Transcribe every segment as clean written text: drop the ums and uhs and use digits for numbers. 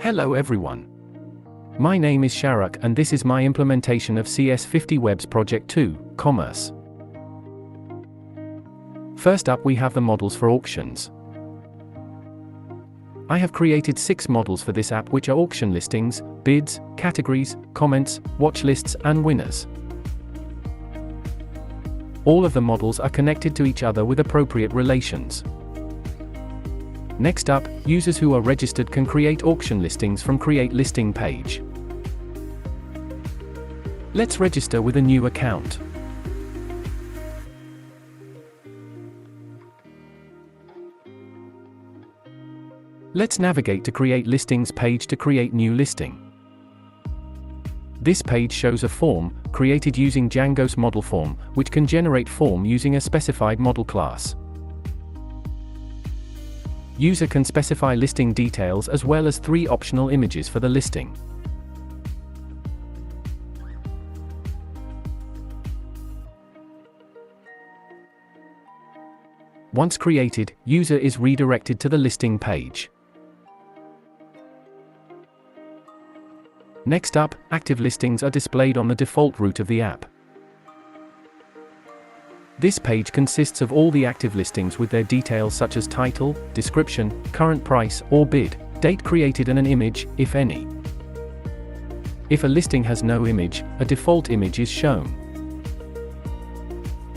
Hello everyone. My name is Sharak and this is my implementation of CS50W Project 2, Commerce. First up we have the models for auctions. I have created 6 models for this app, which are auction listings, bids, categories, comments, watch lists and winners. All of the models are connected to each other with appropriate relations. Next up, users who are registered can create auction listings from Create Listing page. Let's register with a new account. Let's navigate to Create Listings page to create new listing. This page shows a form, created using Django's model form, which can generate form using a specified model class. User can specify listing details as well as 3 optional images for the listing. Once created, user is redirected to the listing page. Next up, active listings are displayed on the default route of the app. This page consists of all the active listings with their details such as title, description, current price or bid, date created and an image, if any. If a listing has no image, a default image is shown.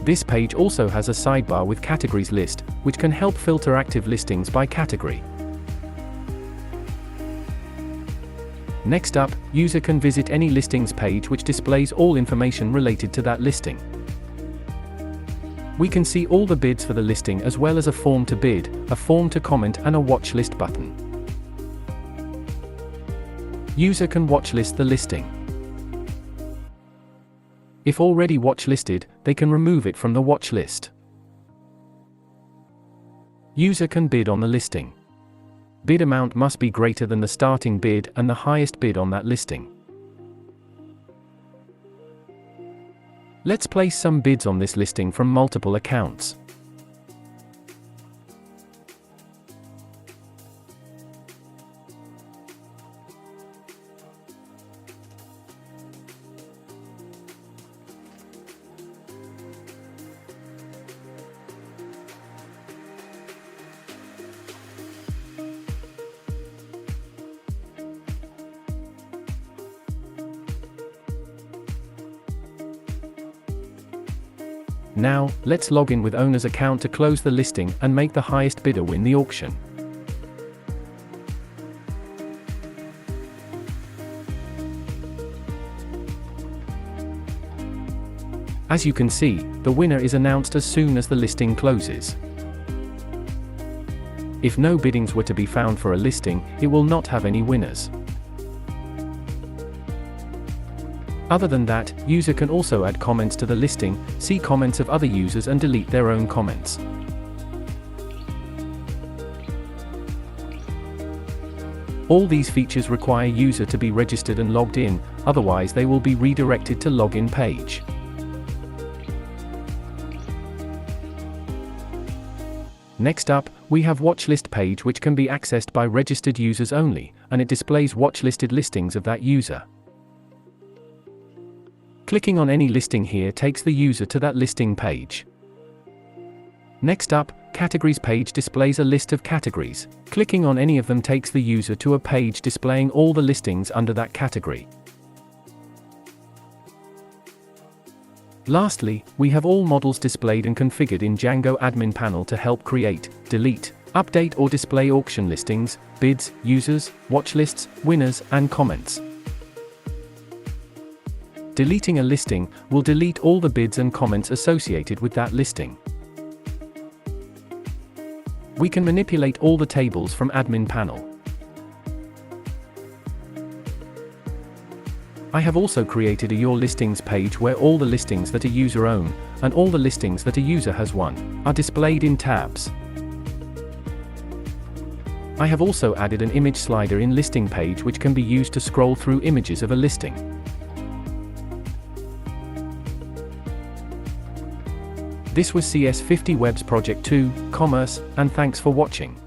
This page also has a sidebar with categories list, which can help filter active listings by category. Next up, user can visit any listings page which displays all information related to that listing. We can see all the bids for the listing as well as a form to bid, a form to comment and a watch list button. User can watch list the listing. If already watch listed, they can remove it from the watch list. User can bid on the listing. Bid amount must be greater than the starting bid and the highest bid on that listing. Let's place some bids on this listing from multiple accounts. Now, let's log in with owner's account to close the listing and make the highest bidder win the auction. As you can see, the winner is announced as soon as the listing closes. If no biddings were to be found for a listing, it will not have any winners. Other than that, user can also add comments to the listing, see comments of other users and delete their own comments. All these features require user to be registered and logged in, otherwise they will be redirected to login page. Next up, we have watchlist page, which can be accessed by registered users only, and it displays watchlisted listings of that user. Clicking on any listing here takes the user to that listing page. Next up, categories page displays a list of categories. Clicking on any of them takes the user to a page displaying all the listings under that category. Lastly, we have all models displayed and configured in Django admin panel to help create, delete, update or display auction listings, bids, users, watch lists, winners, and comments. Deleting a listing will delete all the bids and comments associated with that listing. We can manipulate all the tables from admin panel. I have also created a Your Listings page where all the listings that a user owns, and all the listings that a user has won, are displayed in tabs. I have also added an image slider in listing page which can be used to scroll through images of a listing. This was CS50W Project 2, Commerce, and thanks for watching.